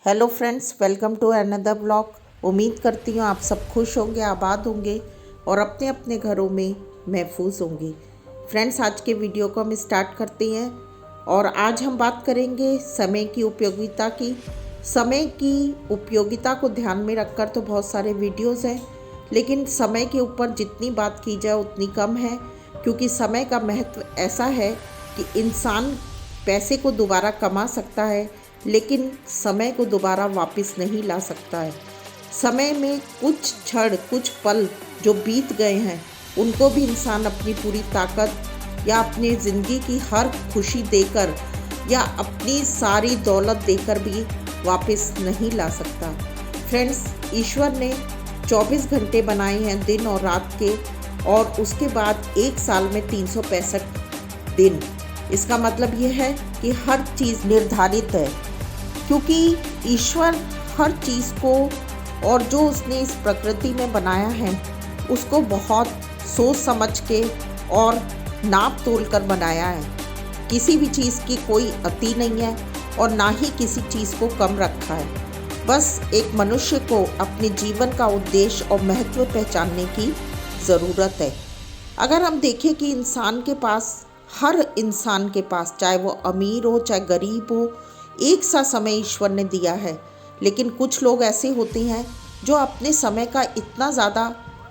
Hello friends, welcome to another blog. उम्मीद करती हूँ आप सब खुश होंगे, आबाद होंगे और अपने अपने घरों में महफूज होंगे। फ्रेंड्स, आज के वीडियो को हम स्टार्ट करते हैं और आज हम बात करेंगे समय की उपयोगिता की। समय की उपयोगिता को ध्यान में रखकर तो बहुत सारे वीडियोज़ हैं, लेकिन समय के ऊपर जितनी बात की जाए उतनी कम है, क्योंकि समय का महत्व ऐसा है कि इंसान पैसे को दोबारा कमा सकता है, लेकिन समय को दोबारा वापस नहीं ला सकता है। समय में कुछ क्षण, कुछ पल जो बीत गए हैं, उनको भी इंसान अपनी पूरी ताकत या अपनी ज़िंदगी की हर खुशी देकर या अपनी सारी दौलत देकर भी वापस नहीं ला सकता। फ्रेंड्स, ईश्वर ने 24 घंटे बनाए हैं दिन और रात के, और उसके बाद एक साल में 365 दिन। इसका मतलब यह है कि हर चीज़ निर्धारित है, क्योंकि ईश्वर हर चीज़ को और जो उसने इस प्रकृति में बनाया है उसको बहुत सोच समझ के और नाप तोल कर बनाया है। किसी भी चीज़ की कोई अति नहीं है और ना ही किसी चीज़ को कम रखा है। बस एक मनुष्य को अपने जीवन का उद्देश्य और महत्व पहचानने की ज़रूरत है। अगर हम देखें कि हर इंसान के पास, चाहे वो अमीर हो चाहे गरीब हो, एक सा समय ईश्वर ने दिया है। लेकिन कुछ लोग ऐसे होते हैं जो अपने समय का इतना ज़्यादा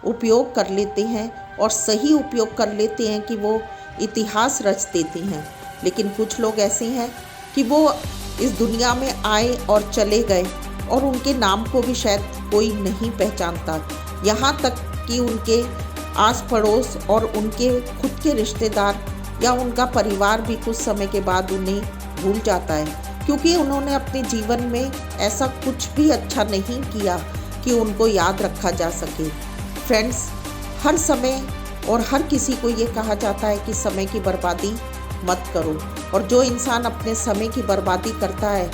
उपयोग कर लेते हैं और सही उपयोग कर लेते हैं कि वो इतिहास रच देते हैं। लेकिन कुछ लोग ऐसे हैं कि वो इस दुनिया में आए और चले गए और उनके नाम को भी शायद कोई नहीं पहचानता। यहाँ तक कि उनके आस पड़ोस और उनके खुद के रिश्तेदार या उनका परिवार भी कुछ समय के बाद उन्हें भूल जाता है, क्योंकि उन्होंने अपने जीवन में ऐसा कुछ भी अच्छा नहीं किया कि उनको याद रखा जा सके। फ्रेंड्स, हर समय और हर किसी को ये कहा जाता है कि समय की बर्बादी मत करो, और जो इंसान अपने समय की बर्बादी करता है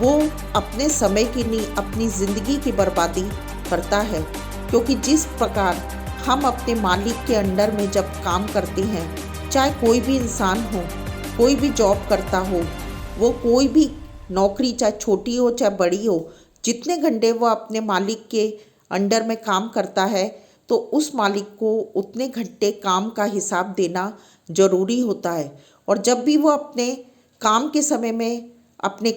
वो अपने समय की नहीं, अपनी ज़िंदगी की बर्बादी करता है। क्योंकि जिस प्रकार हम अपने मालिक के अंडर में जब काम करते हैं, चाहे कोई भी इंसान हो, कोई भी जॉब करता हो, वो कोई भी नौकरी चाहे छोटी हो चाहे बड़ी हो, जितने घंटे वो अपने मालिक के अंडर में काम करता है तो उस मालिक को उतने घंटे काम का हिसाब देना ज़रूरी होता है। और जब भी वो अपने काम के समय में अपने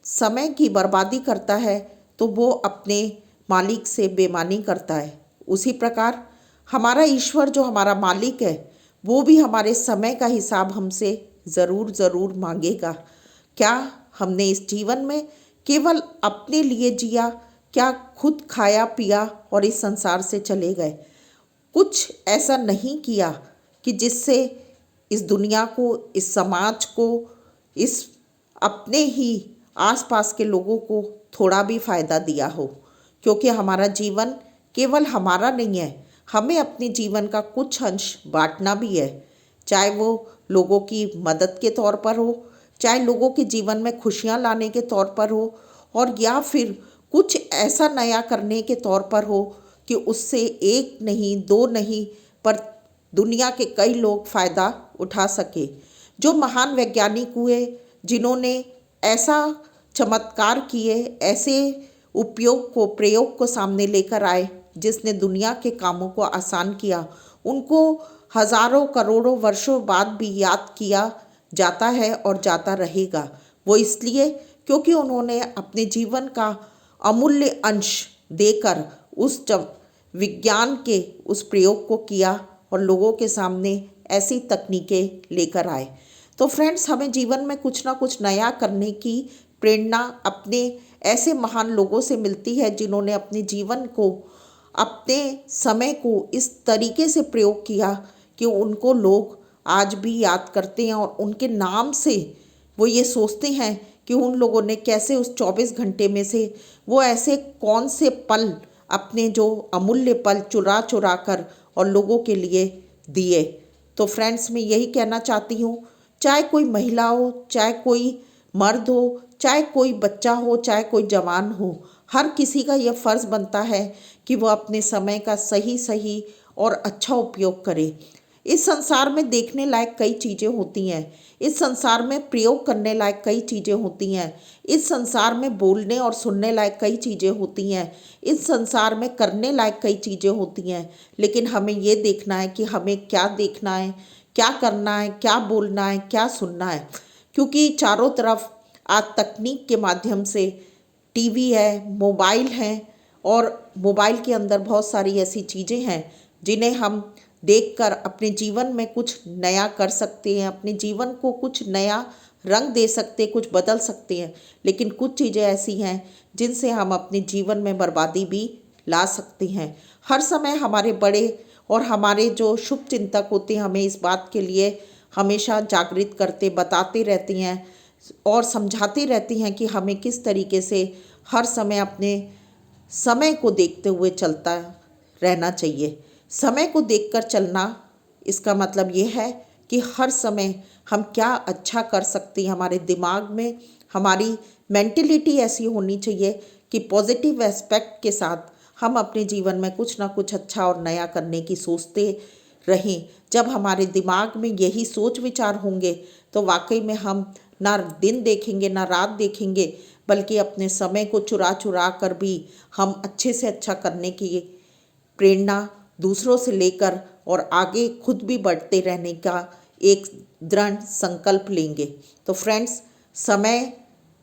समय की बर्बादी करता है तो वो अपने मालिक से बेईमानी करता है। उसी प्रकार हमारा ईश्वर, जो हमारा मालिक है, वो भी हमारे समय का हिसाब हमसे ज़रूर मांगेगा। क्या हमने इस जीवन में केवल अपने लिए जिया? क्या खुद खाया पिया और इस संसार से चले गए? कुछ ऐसा नहीं किया कि जिससे इस दुनिया को, इस समाज को, इस अपने ही आसपास के लोगों को थोड़ा भी फ़ायदा दिया हो। क्योंकि हमारा जीवन केवल हमारा नहीं है, हमें अपने जीवन का कुछ अंश बांटना भी है, चाहे वो लोगों की मदद के तौर पर हो, चाहे लोगों के जीवन में खुशियां लाने के तौर पर हो, और या फिर कुछ ऐसा नया करने के तौर पर हो कि उससे एक नहीं, दो नहीं, पर दुनिया के कई लोग फ़ायदा उठा सके। जो महान वैज्ञानिक हुए, जिन्होंने ऐसा चमत्कार किए, ऐसे प्रयोग को सामने लेकर आए जिसने दुनिया के कामों को आसान किया, उनको हजारों करोड़ों वर्षों बाद भी याद किया जाता है और जाता रहेगा। वो इसलिए क्योंकि उन्होंने अपने जीवन का अमूल्य अंश देकर उस विज्ञान के उस प्रयोग को किया और लोगों के सामने ऐसी तकनीकें लेकर आए। तो फ्रेंड्स, हमें जीवन में कुछ ना कुछ नया करने की प्रेरणा अपने ऐसे महान लोगों से मिलती है, जिन्होंने अपने जीवन को, अपने समय को इस तरीके से प्रयोग किया कि उनको लोग आज भी याद करते हैं, और उनके नाम से वो ये सोचते हैं कि उन लोगों ने कैसे उस 24 घंटे में से वो ऐसे कौन से पल, अपने जो अमूल्य पल चुरा चुरा कर और लोगों के लिए दिए। तो फ्रेंड्स, मैं यही कहना चाहती हूँ, चाहे कोई महिला हो, चाहे कोई मर्द हो, चाहे कोई बच्चा हो, चाहे कोई जवान हो, हर किसी का यह फ़र्ज़ बनता है कि वह अपने समय का सही और अच्छा उपयोग करे। इस संसार में देखने लायक कई चीज़ें होती हैं, इस संसार में प्रयोग करने लायक कई चीज़ें होती हैं, इस संसार में बोलने और सुनने लायक कई चीज़ें होती हैं, इस संसार में करने लायक कई चीज़ें होती हैं। लेकिन हमें ये देखना है कि हमें क्या देखना है, क्या करना है, क्या बोलना है, क्या सुनना है। क्योंकि चारों तरफ आज तकनीक के माध्यम से टीवी है, मोबाइल है, और मोबाइल के अंदर बहुत सारी ऐसी चीज़ें हैं जिन्हें हम देखकर अपने जीवन में कुछ नया कर सकते हैं, अपने जीवन को कुछ नया रंग दे सकते हैं, कुछ बदल सकते हैं। लेकिन कुछ चीज़ें ऐसी हैं जिनसे हम अपने जीवन में बर्बादी भी ला सकते हैं। हर समय हमारे बड़े और हमारे जो शुभ चिंतक होते हैं हमें इस बात के लिए हमेशा जागृत करते, बताते रहते हैं और समझाते रहते हैं कि हमें किस तरीके से हर समय अपने समय को देखते हुए चलता रहना चाहिए। समय को देखकर चलना, इसका मतलब ये है कि हर समय हम क्या अच्छा कर सकते हैं। हमारे दिमाग में हमारी मेंटलिटी ऐसी होनी चाहिए कि पॉजिटिव एस्पेक्ट के साथ हम अपने जीवन में कुछ ना कुछ अच्छा और नया करने की सोचते रहें। जब हमारे दिमाग में यही सोच विचार होंगे तो वाकई में हम ना दिन देखेंगे ना रात देखेंगे, बल्कि अपने समय को चुरा चुरा कर भी हम अच्छे से अच्छा करने की प्रेरणा दूसरों से लेकर और आगे खुद भी बढ़ते रहने का एक दृढ़ संकल्प लेंगे। तो फ्रेंड्स, समय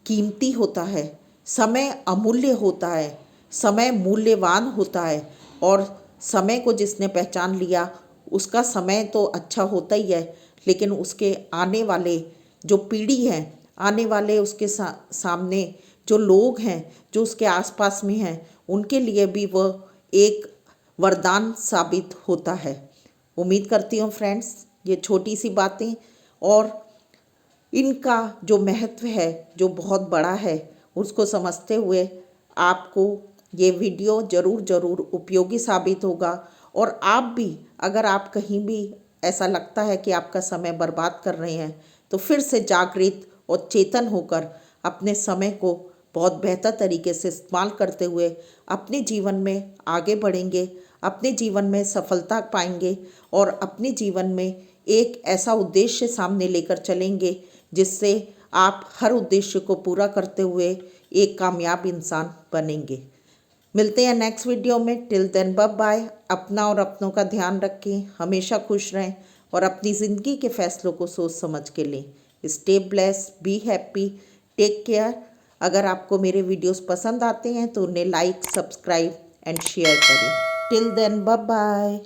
कीमती होता है, समय अमूल्य होता है, समय मूल्यवान होता है, और समय को जिसने पहचान लिया उसका समय तो अच्छा होता ही है, लेकिन उसके आने वाले जो पीढ़ी है, आने वाले उसके सामने जो लोग हैं, जो उसके आसपास में हैं, उनके लिए भी वह एक वरदान साबित होता है। उम्मीद करती हूँ फ्रेंड्स, ये छोटी सी बातें और इनका जो महत्व है, जो बहुत बड़ा है, उसको समझते हुए आपको ये वीडियो ज़रूर उपयोगी साबित होगा। और आप भी, अगर आप कहीं भी ऐसा लगता है कि आपका समय बर्बाद कर रहे हैं, तो फिर से जागृत और चेतन होकर अपने समय को बहुत बेहतर तरीके से इस्तेमाल करते हुए अपने जीवन में आगे बढ़ेंगे, अपने जीवन में सफलता पाएंगे और अपने जीवन में एक ऐसा उद्देश्य सामने लेकर चलेंगे जिससे आप हर उद्देश्य को पूरा करते हुए एक कामयाब इंसान बनेंगे। मिलते हैं नेक्स्ट वीडियो में। Till then bye bye. अपना और अपनों का ध्यान रखें, हमेशा खुश रहें और अपनी ज़िंदगी के फैसलों को सोच समझ के लें। Stay bless, be happy, take care. अगर आपको मेरे वीडियोस पसंद आते हैं तो उन्हें लाइक, सब्सक्राइब एंड शेयर करें। Till then bye bye.